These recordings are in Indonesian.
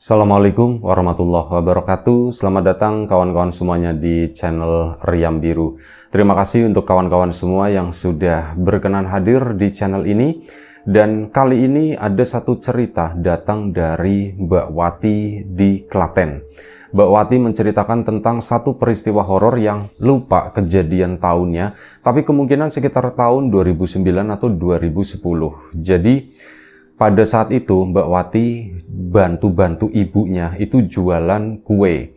Assalamualaikum warahmatullahi wabarakatuh. Selamat datang kawan-kawan semuanya di channel Riam Biru. Terima kasih untuk kawan-kawan semua yang sudah berkenan hadir di channel ini. Dan kali ini ada satu cerita datang dari Mbak Wati di Klaten. Mbak Wati menceritakan tentang satu peristiwa horor yang lupa kejadian tahunnya, tapi kemungkinan sekitar tahun 2009 atau 2010. Jadi pada saat itu Mbak Wati bantu-bantu ibunya itu jualan kue.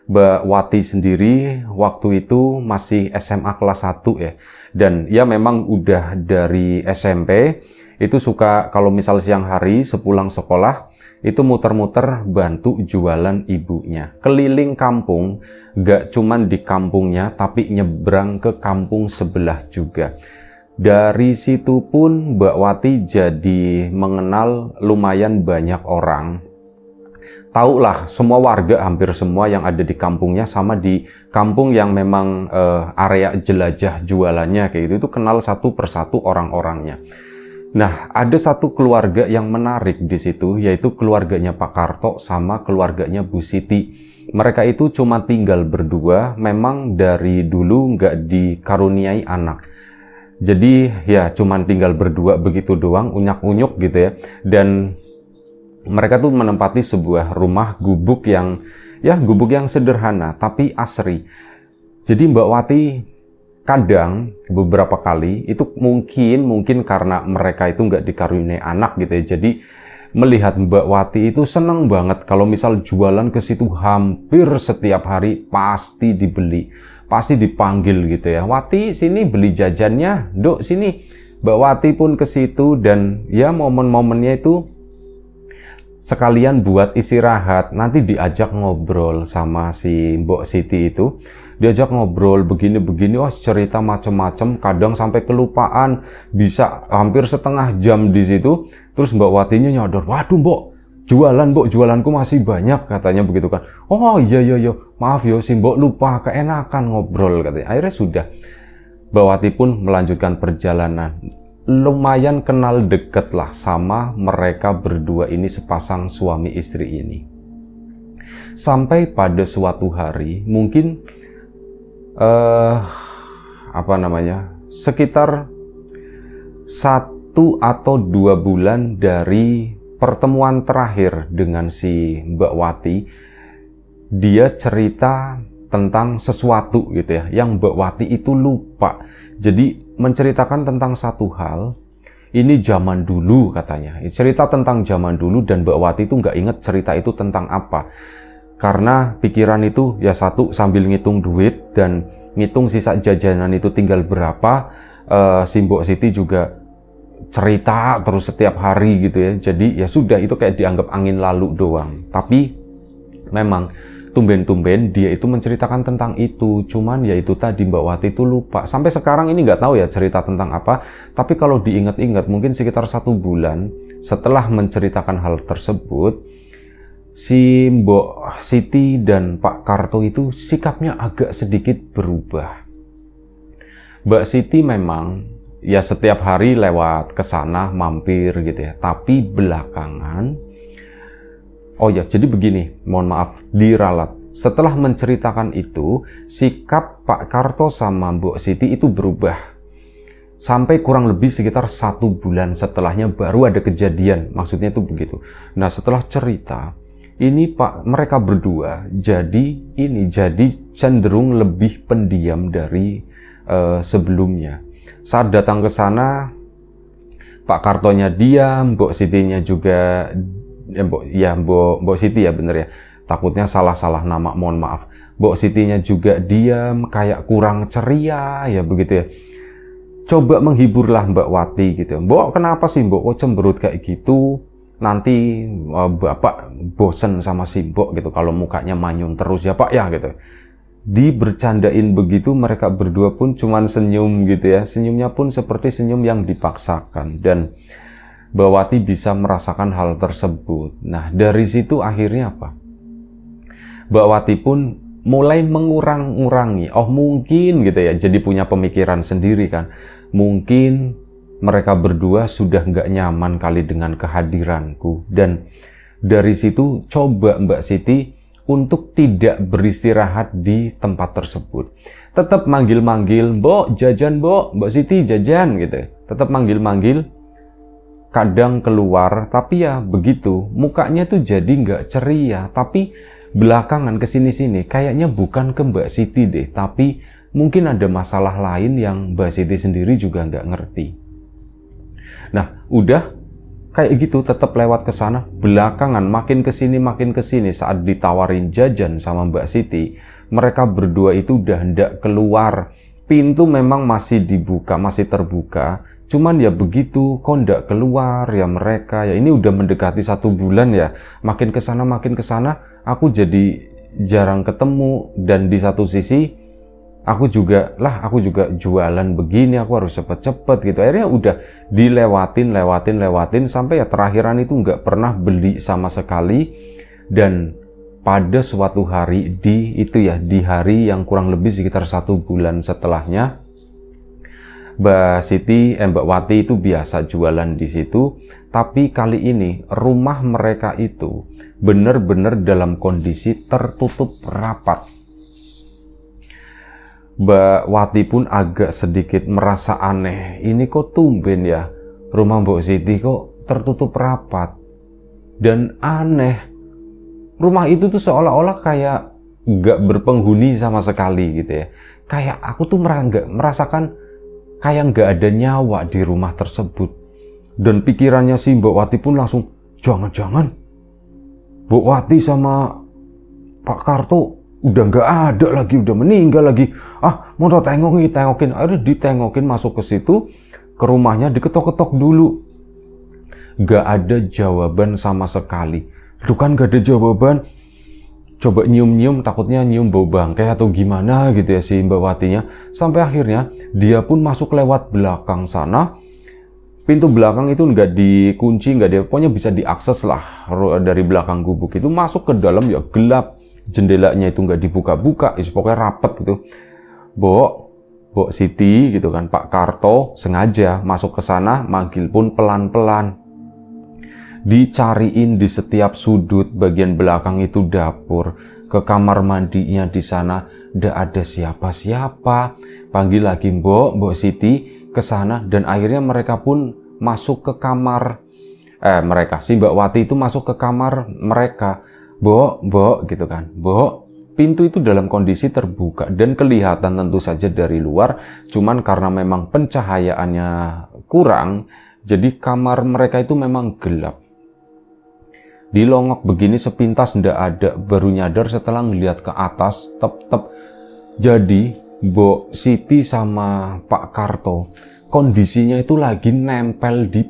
Mbak Wati sendiri waktu itu masih SMA kelas 1 ya. Dan ya memang udah dari SMP itu suka kalau misal siang hari sepulang sekolah itu muter-muter bantu jualan ibunya. Keliling kampung, gak cuman di kampungnya tapi nyebrang ke kampung sebelah juga. Dari situ pun Mbak Wati jadi mengenal lumayan banyak orang. Tahulah semua warga, hampir semua yang ada di kampungnya, sama di kampung yang memang area jelajah jualannya kayak itu kenal satu persatu orang-orangnya. Nah, ada satu keluarga yang menarik di situ, yaitu keluarganya Pak Karto sama keluarganya Bu Siti. Mereka itu cuma tinggal berdua, memang dari dulu nggak dikaruniai anak. Jadi ya cuman tinggal berdua begitu doang, unyak-unyuk gitu ya. Dan mereka tuh menempati sebuah rumah gubuk yang sederhana tapi asri. Jadi Mbak Wati kadang beberapa kali itu mungkin karena mereka itu nggak dikaruniai anak gitu ya. Jadi melihat Mbak Wati itu seneng banget kalau misal jualan ke situ hampir setiap hari pasti dibeli. Pasti dipanggil gitu ya. Wati sini beli jajannya, Dok sini. Mbak Wati pun ke situ dan ya momen-momennya itu sekalian buat istirahat. Nanti diajak ngobrol sama si Mbok Siti itu. Diajak ngobrol begini-begini, wah cerita macem-macem, kadang sampai kelupaan, bisa hampir setengah jam di situ. Terus Mbak Watinya nyadar, waduh Mbok, jualanku masih banyak, katanya begitu kan. Oh iya, maaf yo, si Mbok lupa, keenakan ngobrol, katanya. Akhirnya sudah, Mbak Wati pun melanjutkan perjalanan. Lumayan kenal deket lah sama mereka berdua ini, sepasang suami istri ini. Sampai pada suatu hari, mungkin sekitar 1 atau 2 bulan dari pertemuan terakhir dengan si Mbak Wati, dia cerita tentang sesuatu gitu ya, yang Mbak Wati itu lupa. Jadi menceritakan tentang satu hal, ini zaman dulu katanya. Cerita tentang zaman dulu dan Mbak Wati itu nggak inget cerita itu tentang apa. Karena pikiran itu ya satu sambil ngitung duit dan ngitung sisa jajanan itu tinggal berapa. Si Mbok Siti juga cerita terus setiap hari gitu ya. Jadi ya sudah, itu kayak dianggap angin lalu doang. Tapi memang tumben-tumben dia itu menceritakan tentang itu. Cuman ya itu tadi, Mbak Wati itu lupa. Sampai sekarang ini nggak tahu ya cerita tentang apa. Tapi kalau diingat-ingat mungkin sekitar 1 bulan setelah menceritakan hal tersebut, si Mbok Siti dan Pak Karto itu sikapnya agak sedikit berubah. Mbak Siti memang ya setiap hari lewat ke sana mampir gitu ya. Tapi belakangan, oh ya jadi begini, mohon maaf diralat. Setelah menceritakan itu, sikap Pak Karto sama Mbok Siti itu berubah. Sampai kurang lebih sekitar 1 bulan setelahnya baru ada kejadian. Maksudnya itu begitu. Nah setelah cerita, ini mereka berdua jadi cenderung lebih pendiam dari sebelumnya. Saat datang ke sana, Pak Kartonya diam, Mbok Sitinya juga, Mbok Siti ya bener ya. Takutnya salah nama, mohon maaf. Mbok Sitinya juga diam, kayak kurang ceria ya begitu ya. Coba menghiburlah Mbak Wati gitu. Mbok kenapa sih Mbok kok cemberut kayak gitu? Nanti Bapak bosen sama si Mbok gitu kalau mukanya manyun terus ya Pak ya gitu. Dibercandain begitu, mereka berdua pun cuman senyum gitu ya. Senyumnya pun seperti senyum yang dipaksakan. Dan Mbak Wati bisa merasakan hal tersebut. Nah dari situ akhirnya apa? Mbak Wati pun mulai mengurang-urangi. Oh mungkin gitu ya, jadi punya pemikiran sendiri kan. Mungkin mereka berdua sudah nggak nyaman kali dengan kehadiranku. Dan Dari situ coba Mbak Siti untuk tidak beristirahat di tempat tersebut. Tetap manggil-manggil, "Mbok, jajan, Mbok, Mbak Siti jajan," gitu. Tetap manggil-manggil, kadang keluar, tapi ya begitu, mukanya tuh jadi nggak ceria. Tapi belakangan kesini-sini, kayaknya bukan ke Mbak Siti deh, tapi mungkin ada masalah lain yang Mbak Siti sendiri juga nggak ngerti. Nah, udah kayak gitu tetap lewat ke sana. Belakangan makin ke sini saat ditawarin jajan sama Mbak Siti, mereka berdua itu udah hendak keluar. Pintu memang masih dibuka, masih terbuka. Cuman ya begitu, kok ndak keluar ya mereka. Ya ini udah mendekati 1 bulan ya. Makin ke sana, aku jadi jarang ketemu. Dan di satu sisi aku juga jualan begini, aku harus cepet-cepet gitu. Akhirnya udah dilewatin sampai ya terakhiran itu nggak pernah beli sama sekali. Dan pada suatu hari di hari yang kurang lebih sekitar 1 bulan setelahnya, Mbak Wati itu biasa jualan di situ, tapi kali ini rumah mereka itu benar-benar dalam kondisi tertutup rapat. Mbak Wati pun agak sedikit merasa aneh. Ini kok tumben ya, rumah Mbak Siti kok tertutup rapat. Dan aneh, rumah itu tuh seolah-olah kayak nggak berpenghuni sama sekali gitu ya. Kayak aku tuh merasakan kayak nggak ada nyawa di rumah tersebut. Dan pikirannya si Mbak Wati pun langsung, jangan-jangan Mbak Wati sama Pak Karto udah nggak ada lagi, udah meninggal lagi. Mau tengokin. Akhirnya ditengokin masuk ke situ, ke rumahnya, diketok-ketok dulu. Nggak ada jawaban sama sekali. Itu kan nggak ada jawaban. Coba nyium-nyium, takutnya nyium bau bangkai atau gimana gitu ya si Mbak Watinya. Sampai akhirnya dia pun masuk lewat belakang sana. Pintu belakang itu nggak dikunci, pokoknya bisa diakses lah dari belakang gubuk itu. Masuk ke dalam ya gelap. Jendelanya itu nggak dibuka-buka, pokoknya rapet gitu. Mbok Siti gitu kan, Pak Karto sengaja masuk ke sana, manggil pun pelan-pelan. Dicariin di setiap sudut, bagian belakang itu dapur, ke kamar mandinya di sana, nggak ada siapa-siapa. Panggil lagi Mbok Siti ke sana, dan akhirnya mereka pun masuk ke kamar. Si Mbak Wati itu masuk ke kamar mereka. Mbok gitu kan. Mbok, pintu itu dalam kondisi terbuka dan kelihatan tentu saja dari luar, cuman karena memang pencahayaannya kurang, jadi kamar mereka itu memang gelap. Dilongok begini sepintas ndak ada, baru nyadar setelah ngelihat ke atas, tep. Jadi Mbok Siti sama Pak Karto kondisinya itu lagi nempel di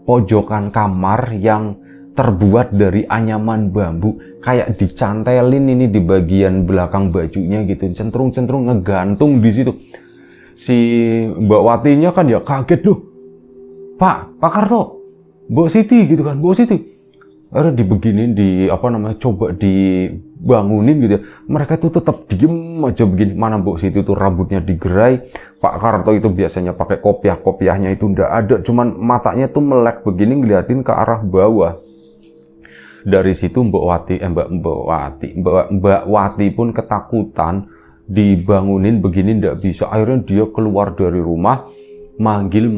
pojokan kamar yang terbuat dari anyaman bambu, kayak dicantelin ini di bagian belakang bajunya gitu, cenderung ngegantung di situ. Si Mbak Watinya kan ya kaget, loh, Pak Karto, Mbak Siti gitu kan, Mbak Siti. Akhirnya coba dibangunin gitu ya. Mereka tuh tetap diem aja begini. Mana Mbak Siti tuh rambutnya digerai, Pak Karto itu biasanya pakai kopiahnya itu ndak ada, cuman matanya tuh melek begini ngeliatin ke arah bawah. Dari situ Mbak Wati pun ketakutan, dibangunin begini ndak bisa. Akhirnya dia keluar dari rumah, manggil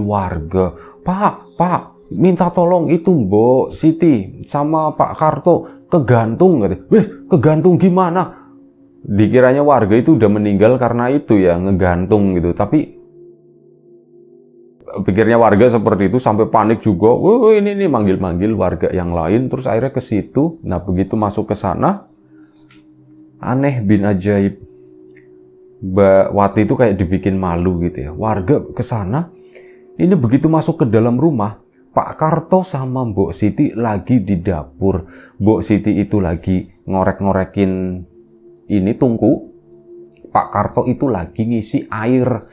warga. Pak, minta tolong itu Mbak Siti sama Pak Karto kegantung. Kegantung gimana? Dikiranya warga itu udah meninggal karena itu ya, ngegantung gitu. Tapi pikirnya warga seperti itu, sampai panik juga. Ini manggil warga yang lain. Terus akhirnya ke situ. Nah, begitu masuk ke sana, aneh bin ajaib, Mbak Wati itu kayak dibikin malu gitu ya. Warga ke sana, ini begitu masuk ke dalam rumah, Pak Karto sama Mbok Siti lagi di dapur. Mbok Siti itu lagi ngorek-ngorekin ini tungku. Pak Karto itu lagi ngisi air.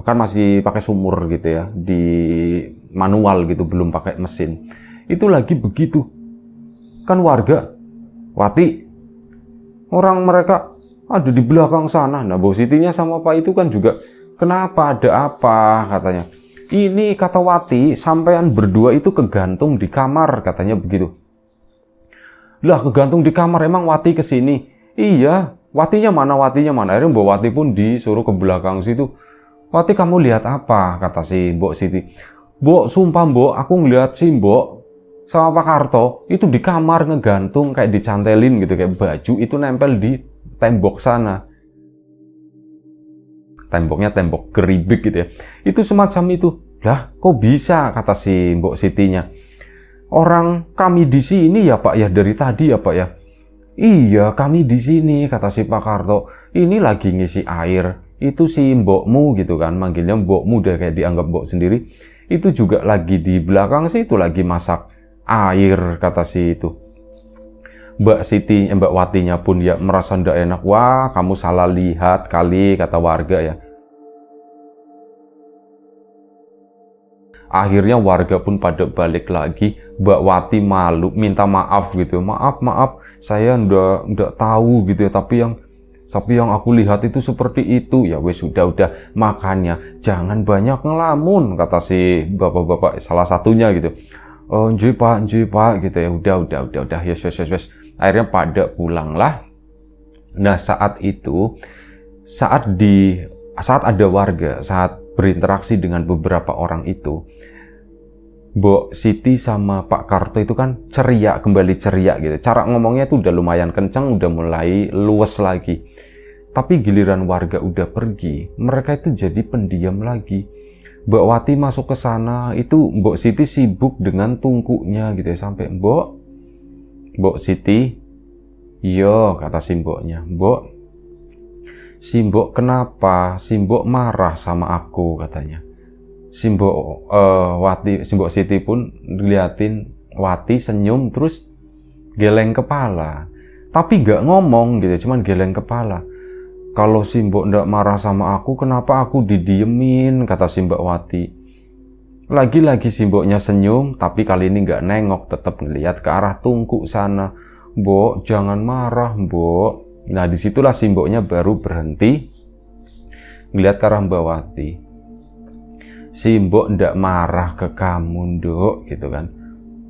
Kan masih pakai sumur gitu ya, di manual gitu, belum pakai mesin. Itu lagi begitu. Kan warga, Wati, orang mereka ada di belakang sana. Nah, Mbok Sitinya sama Pak itu kan juga, kenapa, ada apa katanya. Ini kata Wati, sampean berdua itu kegantung di kamar, katanya begitu. Lah kegantung di kamar, emang Wati kesini? Iya, Watinya mana? Akhirnya Mbak Wati pun disuruh ke belakang situ. Wati, kamu lihat apa? Kata si Mbok Siti. Mbok, sumpah Mbok, aku ngeliat si Mbok sama Pak Karto itu di kamar ngegantung kayak dicantelin gitu, kayak baju itu nempel di tembok sana. Temboknya tembok geribik gitu ya. Itu semacam itu. Lah, kok bisa? Kata si Mbok Sitinya. Orang kami di sini ya Pak ya, dari tadi ya Pak ya. Iya, kami di sini, kata si Pak Karto. Ini lagi ngisi air. Itu si mbokmu gitu kan, manggilnya mbokmu, udah kayak dianggap mbok sendiri. Itu juga lagi di belakang sih, itu lagi masak air, kata si itu. Mbak Watinya pun ya merasa ndak enak. Wah, kamu salah lihat kali, kata warga ya. Akhirnya warga pun pada balik lagi. Mbak Wati malu, minta maaf gitu. Maaf, saya ndak tahu gitu ya. Tapi yang aku lihat itu seperti itu. Ya wes udah. Makanya jangan banyak ngelamun, kata si bapak-bapak salah satunya gitu. Oh, njuy pak gitu ya. Udah. Yes. Akhirnya pada pulang lah. Nah saat itu, saat ada warga, saat berinteraksi dengan beberapa orang itu, Mbok Siti sama Pak Karto itu kan kembali ceria gitu. Cara ngomongnya tuh udah lumayan kencang, udah mulai luwes lagi. Tapi giliran warga udah pergi, mereka itu jadi pendiam lagi. Mbak Wati masuk ke sana, itu Mbok Siti sibuk dengan tungkunya gitu ya. Sampai Mbok Siti, yo, kata si Mboknya. Mbok, si Mbok kenapa? Si Mbok marah sama aku, katanya. Si Mbok Siti pun ngeliatin Wati senyum terus geleng kepala. Tapi gak ngomong gitu, cuman geleng kepala. Kalau si Mbok ndak marah sama aku, kenapa aku didiemin, kata si Mbak Wati. Lagi-lagi si Mboknya senyum, tapi kali ini gak nengok, tetap ngeliat ke arah tungku sana. Mbok, jangan marah, Mbok. Nah, disitulah si Mboknya baru berhenti ngeliat ke arah Mbak Wati. Si Mbok ndak marah ke kamu, Nduk, gitu kan.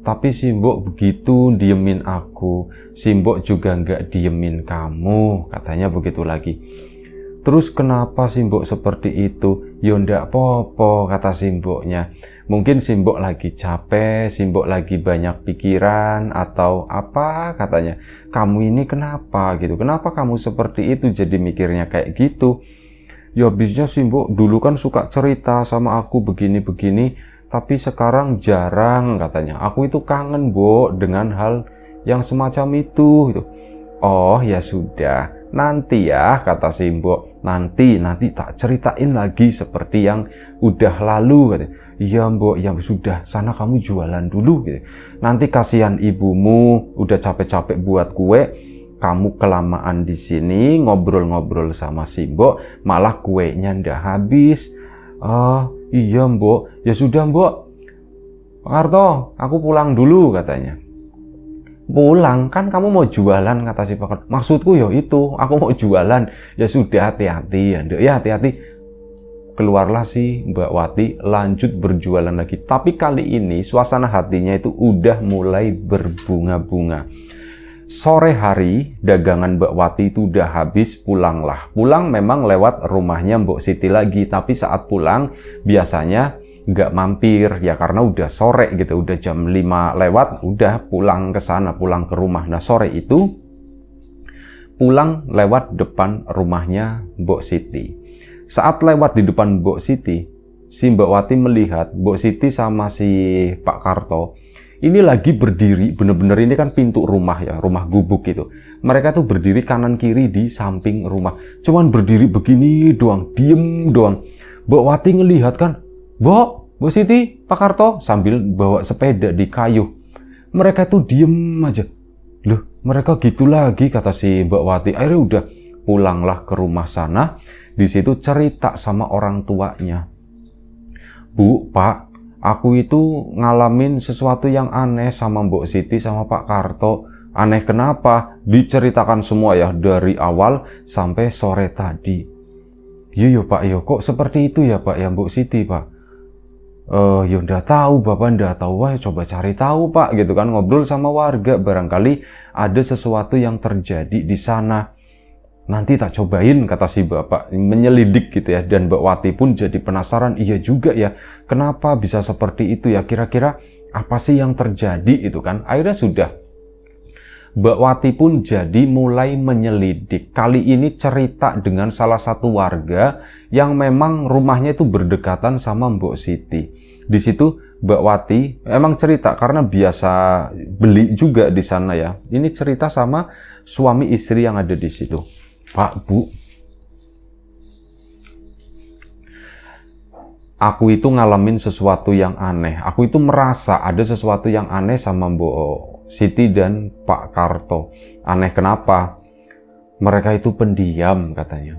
Tapi si Mbok begitu diemin aku, si Mbok juga nggak diemin kamu, katanya begitu lagi. Terus kenapa si Mbok seperti itu? Yo ndak popo, kata si Mboknya. Mungkin si Mbok lagi capek, si Mbok lagi banyak pikiran atau apa, katanya. Kamu ini kenapa gitu? Kenapa kamu seperti itu jadi mikirnya kayak gitu? Ya habisnya si Mbok dulu kan suka cerita sama aku begini-begini, tapi sekarang jarang, katanya. Aku itu kangen, Mbok, dengan hal yang semacam itu gitu. Oh ya sudah, nanti ya, kata si Mbok. Nanti tak ceritain lagi seperti yang udah lalu, katanya. Iya Mbok, ya sudah, sana kamu jualan dulu gitu. Nanti kasihan ibumu udah capek-capek buat kue, kamu kelamaan di sini ngobrol-ngobrol sama si Mbok, malah kuenya ndak habis. Iya Mbok, ya sudah Mbok. Pak Karto, aku pulang dulu, katanya. Pulang? Kan kamu mau jualan, kata si Pak Karto. Maksudku ya itu, aku mau jualan. Ya sudah, hati-hati ya Nduk, ya hati-hati. Keluarlah si Mbak Wati, lanjut berjualan lagi. Tapi kali ini suasana hatinya itu udah mulai berbunga-bunga. Sore hari, dagangan Mbak Wati itu udah habis, pulanglah. Pulang memang lewat rumahnya Mbok Siti lagi, tapi saat pulang biasanya nggak mampir, ya karena udah sore gitu, udah jam 5 lewat, udah pulang ke sana, pulang ke rumah. Nah sore itu, pulang lewat depan rumahnya Mbok Siti. Saat lewat di depan Mbok Siti, si Mbak Wati melihat Mbok Siti sama si Pak Karto ini lagi berdiri, bener-bener ini kan pintu rumah ya, rumah gubuk gitu. Mereka tuh berdiri kanan kiri di samping rumah. Cuman berdiri begini doang, diem doang. Mbak Wati ngelihat kan, Mbok Siti, Pak Karto, sambil bawa sepeda di kayu. Mereka tuh diem aja. Loh, mereka gitu lagi, kata si Mbak Wati. Akhirnya udah pulanglah ke rumah sana. Di situ cerita sama orang tuanya. Bu, Pak, aku itu ngalamin sesuatu yang aneh sama Mbok Siti sama Pak Karto. Aneh kenapa? Diceritakan semua ya, dari awal sampai sore tadi. Iya Pak, yo kok seperti itu ya Pak ya Mbok Siti Pak? Ya ndak tahu Bapak, ndak tahu. Wah, coba cari tahu Pak gitu kan, ngobrol sama warga, barangkali ada sesuatu yang terjadi di sana. Nanti tak cobain, kata si Bapak, menyelidik gitu ya. Dan Mbak Wati pun jadi penasaran, iya juga ya, kenapa bisa seperti itu ya, kira-kira apa sih yang terjadi itu kan. Akhirnya sudah, Mbak Wati pun jadi mulai menyelidik. Kali ini cerita dengan salah satu warga yang memang rumahnya itu berdekatan sama Mbok Siti. Di situ Mbak Wati emang cerita karena biasa beli juga di sana ya. Ini cerita sama suami istri yang ada di situ. Pak, Bu, aku itu ngalamin sesuatu yang aneh. Aku itu merasa ada sesuatu yang aneh sama Mbok Siti dan Pak Karto. Aneh kenapa? Mereka itu pendiam katanya.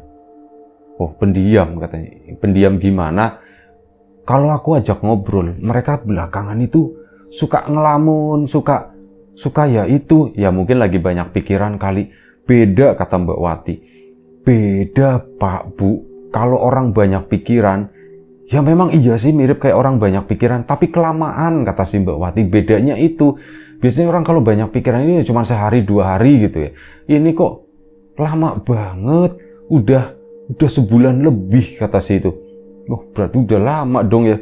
Oh, pendiam katanya. Pendiam gimana? Kalau aku ajak ngobrol, mereka belakangan itu suka ngelamun, suka ya itu. Ya mungkin lagi banyak pikiran kali. Beda, kata Mbak Wati. Beda Pak, Bu. Kalau orang banyak pikiran, ya memang iya sih mirip kayak orang banyak pikiran, tapi kelamaan, kata si Mbak Wati. Bedanya itu, biasanya orang kalau banyak pikiran ini cuma sehari 2 hari gitu ya. Ini kok lama banget, udah sebulan lebih, kata si itu. Oh, berarti udah lama dong ya.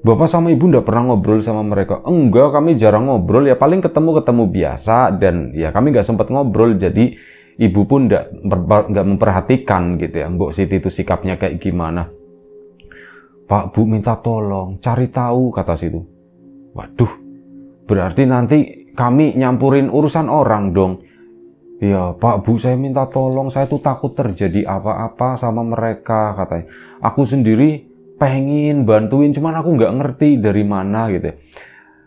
Bapak sama Ibu nggak pernah ngobrol sama mereka? Enggak, kami jarang ngobrol ya, paling ketemu biasa, dan ya kami nggak sempat ngobrol, jadi Ibu pun nggak memperhatikan gitu ya, Mbok Siti itu sikapnya kayak gimana. Pak, Bu, minta tolong, cari tahu, kata situ. Waduh, berarti nanti kami nyampurin urusan orang dong. Ya, Pak, Bu, saya minta tolong, saya tuh takut terjadi apa-apa sama mereka, katanya. Aku sendiri pengen bantuin, cuman aku nggak ngerti dari mana gitu ya.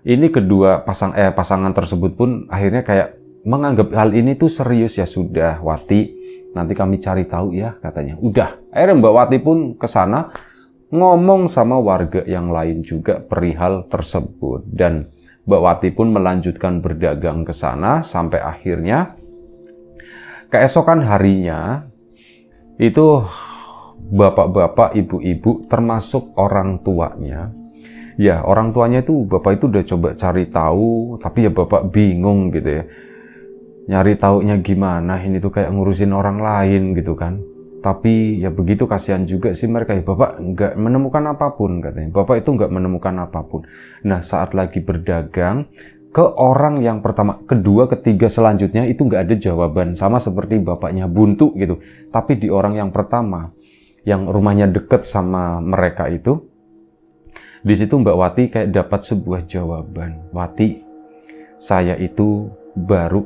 Ini kedua pasangan tersebut pun akhirnya kayak menganggap hal ini tuh serius. Ya sudah, Wati, nanti kami cari tahu ya, katanya. Udah, akhirnya Mbak Wati pun kesana ngomong sama warga yang lain juga perihal tersebut, dan Mbak Wati pun melanjutkan berdagang ke sana sampai akhirnya keesokan harinya itu bapak-bapak, ibu-ibu termasuk orang tuanya. Ya, orang tuanya itu bapak itu udah coba cari tahu, tapi ya bapak bingung gitu ya. Nyari taunya gimana, ini tuh kayak ngurusin orang lain gitu kan. Tapi ya begitu, kasihan juga sih mereka. Ya, Bapak nggak menemukan apapun, katanya. Bapak itu nggak menemukan apapun. Nah, saat lagi berdagang, ke orang yang pertama, kedua, ketiga, selanjutnya itu nggak ada jawaban. Sama seperti bapaknya, buntu gitu. Tapi di orang yang pertama, yang rumahnya deket sama mereka itu, di situ Mbak Wati kayak dapat sebuah jawaban. Wati,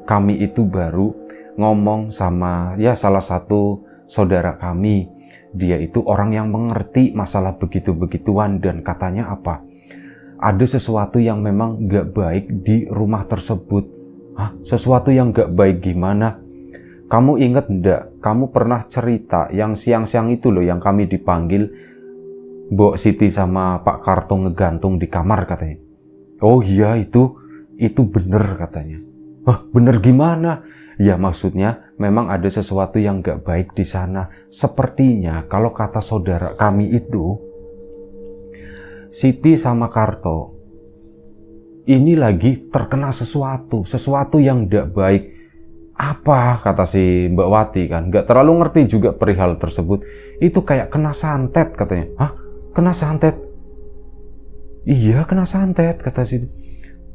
kami itu baru ngomong sama ya salah satu saudara kami. Dia itu orang yang mengerti masalah begitu-begituan, dan katanya apa? Ada sesuatu yang memang gak baik di rumah tersebut. Hah? Sesuatu yang gak baik gimana? Kamu inget ndak? Kamu pernah cerita yang siang-siang itu loh, yang kami dipanggil Mbok Siti sama Pak Karto ngegantung di kamar, katanya. Oh iya, itu bener, katanya. Hah, bener gimana? Ya maksudnya memang ada sesuatu yang gak baik di sana. Sepertinya kalau kata saudara kami itu, Siti sama Karto ini lagi terkena sesuatu yang gak baik. Apa, kata si Mbak Wati kan, gak terlalu ngerti juga perihal tersebut. Itu kayak kena santet, katanya. Hah? Kena santet? Iya, kena santet, kata si.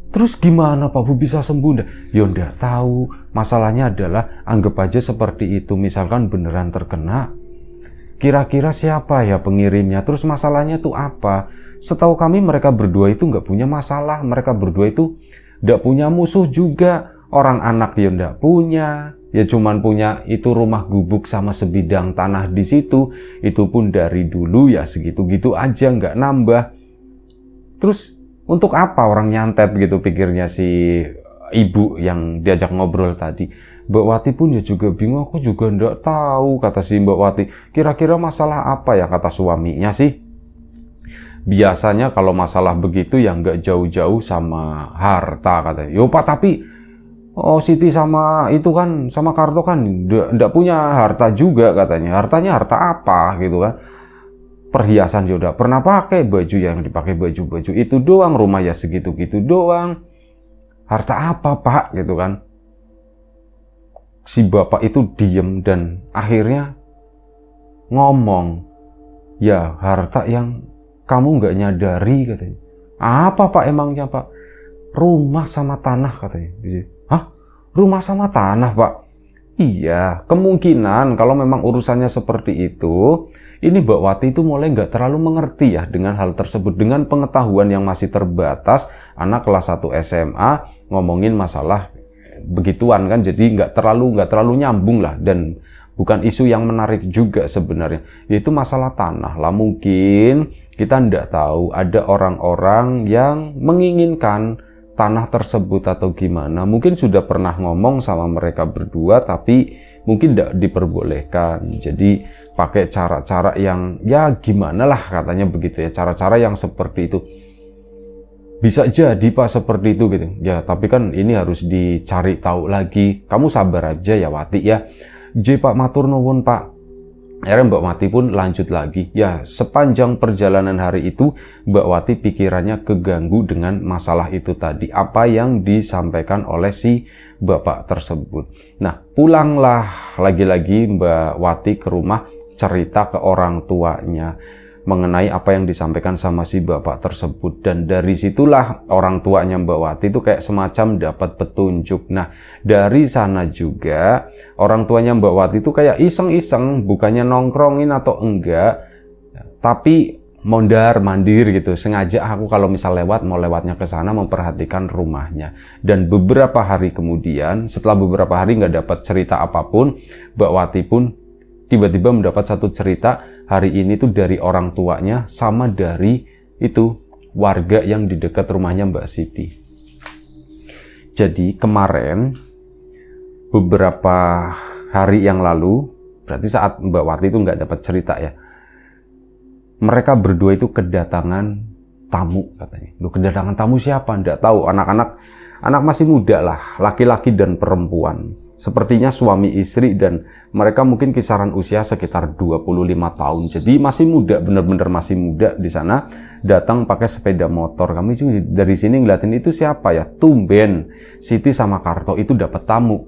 Terus gimana Pak Bu, bisa sembuh ndak? Ya ndak tahu. Masalahnya adalah anggap aja seperti itu. Misalkan beneran terkena, kira-kira siapa ya pengirimnya? Terus masalahnya tuh apa? Setahu kami mereka berdua itu nggak punya masalah. Mereka berdua itu ndak punya musuh juga. Orang anak ya ndak punya. Ya cuman punya itu rumah gubuk sama sebidang tanah di situ. Itu pun dari dulu ya segitu-gitu aja, nggak nambah. Terus untuk apa orang nyantet gitu, pikirnya si ibu yang diajak ngobrol tadi. Mbak Wati pun ya juga bingung, aku juga nggak tahu, kata si Mbak Wati. Kira-kira masalah apa ya, kata suaminya sih. Biasanya kalau masalah begitu ya nggak jauh-jauh sama harta, katanya. Yo Pak, tapi Siti sama itu kan, sama Karto kan nggak punya harta juga, katanya. Hartanya harta apa gitu kan. perhiasan ya udah pernah pakai, baju yang dipakai baju-baju itu doang, rumah ya segitu-gitu doang. Harta apa Pak gitu kan. Si bapak itu diem dan akhirnya ngomong, ya harta yang kamu nggak nyadari katanya. Apa Pak emangnya Pak? Rumah sama tanah katanya. Hah? Rumah sama tanah Pak? Iya, kemungkinan kalau memang urusannya seperti itu, ini Mbak Wati itu mulai nggak terlalu mengerti ya dengan hal tersebut. Dengan pengetahuan yang masih terbatas, anak kelas 1 SMA ngomongin masalah begituan kan, jadi nggak terlalu nyambung lah, dan bukan isu yang menarik juga sebenarnya, yaitu masalah tanah lah. Mungkin kita nggak tahu ada orang-orang yang menginginkan tanah tersebut atau gimana. Mungkin sudah pernah ngomong sama mereka berdua, tapi mungkin tidak diperbolehkan. Jadi pakai cara-cara yang ya gimana lah katanya begitu ya, cara-cara yang seperti itu. Bisa jadi Pak seperti itu gitu. Ya tapi kan ini harus dicari tahu lagi. Kamu sabar aja ya Wati ya. Pak matur nuwun Pak. Akhirnya Mbak Wati pun lanjut lagi. Ya sepanjang perjalanan hari itu Mbak Wati pikirannya keganggu dengan masalah itu tadi. Apa yang disampaikan oleh si bapak tersebut. Nah pulanglah lagi-lagi Mbak Wati ke rumah, cerita ke orang tuanya mengenai apa yang disampaikan sama si bapak tersebut. Dan dari situlah orang tuanya Mbak Wati itu kayak semacam dapat petunjuk. Nah dari sana juga orang tuanya Mbak Wati itu kayak iseng-iseng, bukannya nongkrongin atau enggak, tapi mondar mandir gitu. Sengaja aku kalau misal lewat, mau lewatnya ke sana memperhatikan rumahnya. Dan beberapa hari kemudian, setelah beberapa hari nggak dapat cerita apapun, Mbak Wati pun tiba-tiba mendapat satu cerita. Hari ini tuh dari orang tuanya sama dari itu warga yang di dekat rumahnya Mbak Siti. Jadi kemarin beberapa hari yang lalu, berarti saat Mbak Wati itu nggak dapat cerita ya, mereka berdua itu kedatangan tamu katanya. Loh, kedatangan tamu siapa? Nggak tahu. Anak masih muda lah, laki-laki dan perempuan. Sepertinya suami istri, dan mereka mungkin kisaran usia sekitar 25 tahun. Jadi masih muda, bener-bener masih muda di sana. Datang pakai sepeda motor. Kami juga dari sini ngeliatin itu siapa ya? Tumben Siti sama Karto itu dapat tamu.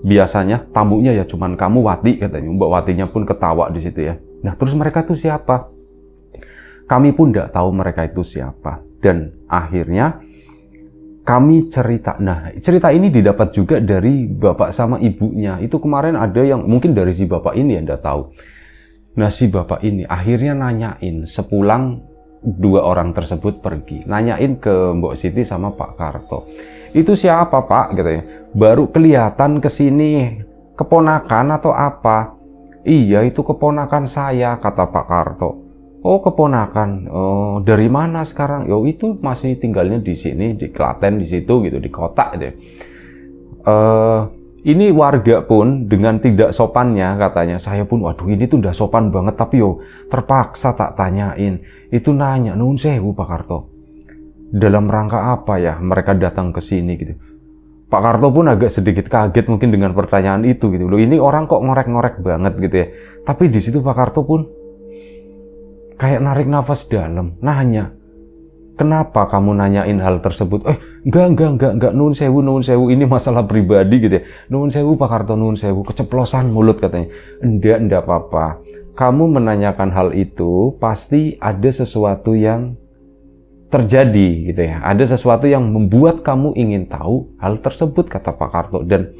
Biasanya tamunya ya cuman kamu Wati katanya. Mbak Watinya pun ketawa di situ ya. Nah terus mereka itu siapa? Kami pun nggak tahu mereka itu siapa. Dan akhirnya kami cerita. Nah, cerita ini didapat juga dari bapak sama ibunya. Itu kemarin ada yang mungkin dari si bapak ini ya, nggak tahu. Nah, si bapak ini akhirnya nanyain sepulang dua orang tersebut pergi. Nanyain ke Mbok Siti sama Pak Karto. Itu siapa Pak? Katanya. Baru kelihatan kesini. Keponakan atau apa? Iya, itu keponakan saya, kata Pak Karto. Oh keponakan, oh dari mana sekarang? Yo itu masih tinggalnya di sini, di Klaten di situ gitu, di kota deh. Ini warga pun dengan tidak sopannya katanya, saya pun waduh ini tuh udah sopan banget, tapi yo terpaksa tak tanyain. Itu nanya, nuwun sewu Pak Karto. Dalam rangka apa ya mereka datang ke sini gitu? Pak Karto pun agak sedikit kaget mungkin dengan pertanyaan itu gitu. Loh ini orang kok ngorek-ngorek banget gitu ya. Tapi di situ Pak Karto pun kayak narik nafas dalam, nanya, kenapa kamu nanyain hal tersebut? Enggak, nun sewu, ini masalah pribadi gitu ya. Nun sewu Pak Karto, nun sewu, keceplosan mulut katanya. Enggak apa-apa. Kamu menanyakan hal itu, pasti ada sesuatu yang terjadi gitu ya. Ada sesuatu yang membuat kamu ingin tahu hal tersebut, kata Pak Karto. Dan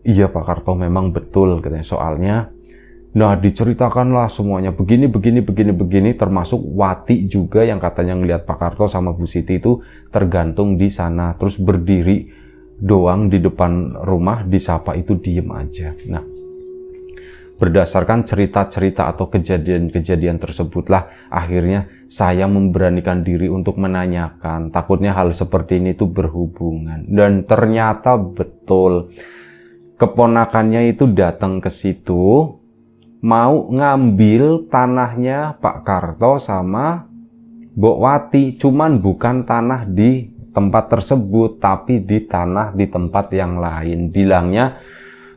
iya Pak Karto memang betul katanya, soalnya nah diceritakanlah semuanya begini, termasuk Wati juga yang katanya ngelihat Pak Karto sama Bu Siti itu tergantung di sana, terus berdiri doang di depan rumah, disapa itu diem aja. Nah, berdasarkan cerita-cerita atau kejadian-kejadian tersebutlah akhirnya saya memberanikan diri untuk menanyakan, takutnya hal seperti ini tuh berhubungan. Dan ternyata betul, keponakannya itu datang ke situ mau ngambil tanahnya Pak Karto sama Mbok Wati, cuman bukan tanah di tempat tersebut, tapi di tanah di tempat yang lain. Bilangnya,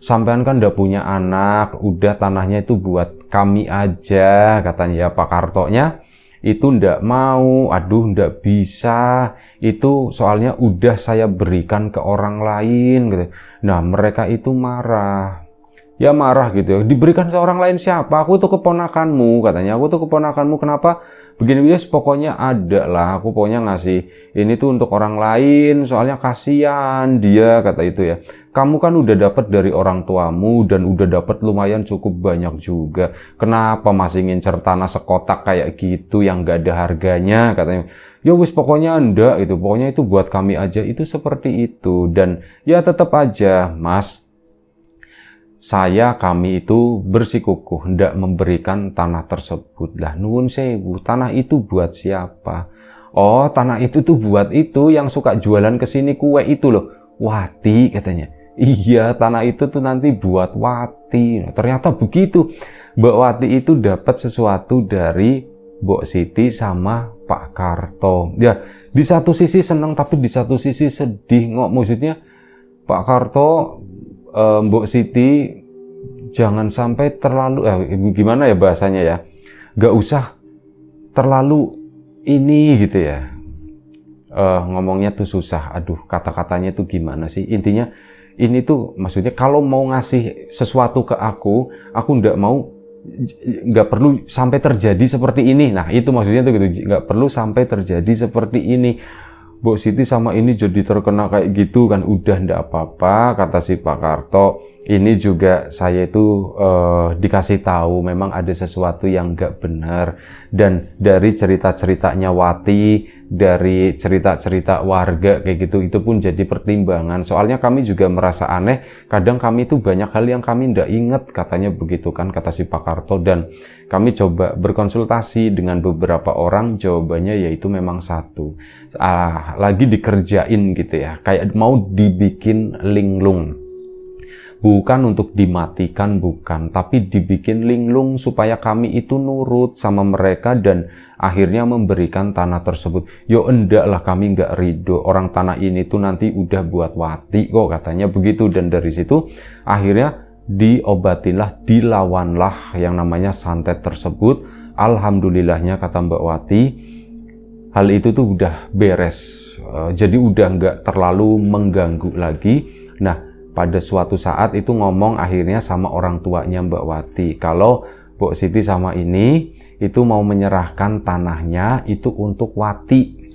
sampean kan udah punya anak, udah tanahnya itu buat kami aja, katanya ya. Pak Kartonya itu ndak mau, aduh ndak bisa, itu soalnya udah saya berikan ke orang lain gitu. Nah mereka itu marah, ya marah gitu ya, diberikan ke orang lain siapa, aku tuh keponakanmu, katanya, aku tuh keponakanmu, kenapa begini, yes, pokoknya ada lah, aku pokoknya ngasih ini tuh untuk orang lain, soalnya kasihan dia, kata itu ya. Kamu kan udah dapat dari orang tuamu dan udah dapat lumayan cukup banyak juga, kenapa masih ngincer tanah sekotak kayak gitu yang gak ada harganya, katanya. Ya wis pokoknya ndak itu, pokoknya itu buat kami aja, itu seperti itu. Dan ya tetap aja Mas, kami itu bersikukuh hendak memberikan tanah tersebut. Lah nuwun sewu, tanah itu buat siapa? Oh, tanah itu tuh buat itu yang suka jualan kesini kue itu loh, Wati, katanya. Iya, tanah itu tuh nanti buat Wati. Nah, ternyata begitu. Mbak Wati itu dapat sesuatu dari Mbok Siti sama Pak Karto. Ya, di satu sisi senang tapi di satu sisi sedih. Maksudnya Pak Karto, Mbok Siti jangan sampai terlalu gimana ya bahasanya ya, gak usah terlalu ini gitu ya, ngomongnya tuh susah, aduh kata-katanya tuh gimana sih, intinya ini tuh maksudnya kalau mau ngasih sesuatu ke aku nggak perlu sampai terjadi seperti ini. Nah itu maksudnya tuh gitu, nggak perlu sampai terjadi seperti ini. Mbok Siti sama ini jadi terkena kayak gitu kan, udah ndak apa-apa, kata si Pak Karto. Ini juga saya itu dikasih tahu memang ada sesuatu yang nggak benar, dan dari cerita-ceritanya Wati, dari cerita-cerita warga kayak gitu, itu pun jadi pertimbangan. Soalnya kami juga merasa aneh, kadang kami itu banyak hal yang kami ndak inget, katanya begitu kan, kata si Pak Karto. Dan kami coba berkonsultasi dengan beberapa orang, jawabannya yaitu memang satu, lagi dikerjain gitu ya, kayak mau dibikin linglung. Bukan untuk dimatikan, bukan, tapi dibikin linglung supaya kami itu nurut sama mereka dan akhirnya memberikan tanah tersebut. Yo enggak lah, kami enggak ridho, orang tanah ini tuh nanti udah buat Wati kok, katanya begitu. Dan dari situ akhirnya diobatinlah, dilawanlah yang namanya santet tersebut. Alhamdulillahnya, kata Mbak Wati, hal itu tuh udah beres, jadi udah nggak terlalu mengganggu lagi. Nah pada suatu saat itu ngomong akhirnya sama orang tuanya Mbak Wati, kalau Mbok Siti sama ini itu mau menyerahkan tanahnya itu untuk Wati,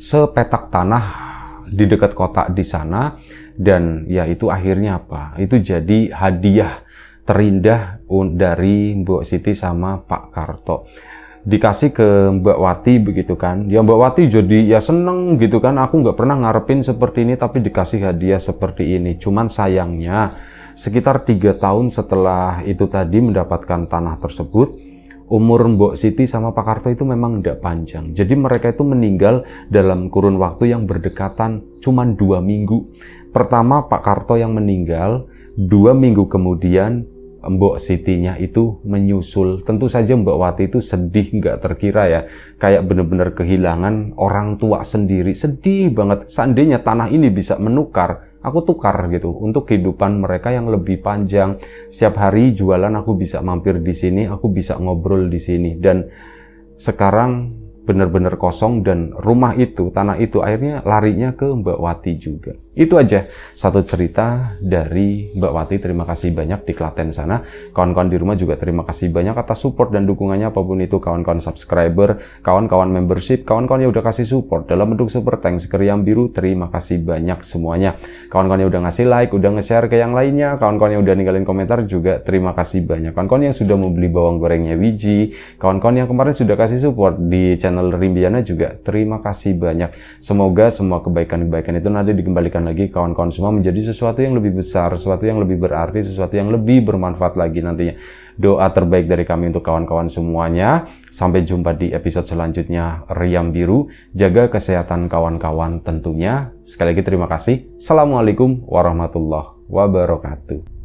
sepetak tanah di dekat kotak di sana. Dan ya itu akhirnya apa? Itu jadi hadiah terindah dari Mbok Siti sama Pak Karto. Dikasih ke Mbak Wati begitu kan, ya Mbak Wati jadi ya seneng gitu kan, aku nggak pernah ngarepin seperti ini tapi dikasih hadiah seperti ini. Cuman sayangnya sekitar 3 tahun setelah itu tadi mendapatkan tanah tersebut, umur Mbok Siti sama Pak Karto itu memang tidak panjang, jadi mereka itu meninggal dalam kurun waktu yang berdekatan cuman 2 minggu. Pertama Pak Karto yang meninggal, 2 minggu kemudian Mbok Sitinya itu menyusul. Tentu saja Mbak Wati itu sedih nggak terkira ya, kayak bener-bener kehilangan orang tua sendiri, sedih banget. Seandainya tanah ini bisa menukar, aku tukar gitu untuk kehidupan mereka yang lebih panjang. Setiap hari jualan aku bisa mampir di sini, aku bisa ngobrol di sini. Dan sekarang benar-benar kosong dan rumah itu, tanah itu akhirnya larinya ke Mbak Wati juga. Itu aja satu cerita dari Mbak Wati. Terima kasih banyak di Klaten sana. Kawan-kawan di rumah juga terima kasih banyak atas support dan dukungannya, apapun itu, kawan-kawan subscriber, kawan-kawan membership, kawan-kawan yang udah kasih support dalam bentuk super thanks ke Riam Biru, terima kasih banyak semuanya. Kawan-kawan yang udah ngasih like, udah nge-share ke yang lainnya, kawan-kawan yang udah ninggalin komentar juga terima kasih banyak. Kawan-kawan yang sudah membeli bawang gorengnya Wiji, kawan-kawan yang kemarin sudah kasih support di channel Rimbiana juga terima kasih banyak. Semoga semua kebaikan-kebaikan itu nanti dikembalikan lagi kawan-kawan semua menjadi sesuatu yang lebih besar, sesuatu yang lebih berarti, sesuatu yang lebih bermanfaat lagi nantinya. Doa terbaik dari kami untuk kawan-kawan semuanya. Sampai jumpa di episode selanjutnya Riam Biru. Jaga kesehatan kawan-kawan tentunya. Sekali lagi terima kasih. Assalamualaikum warahmatullahi wabarakatuh.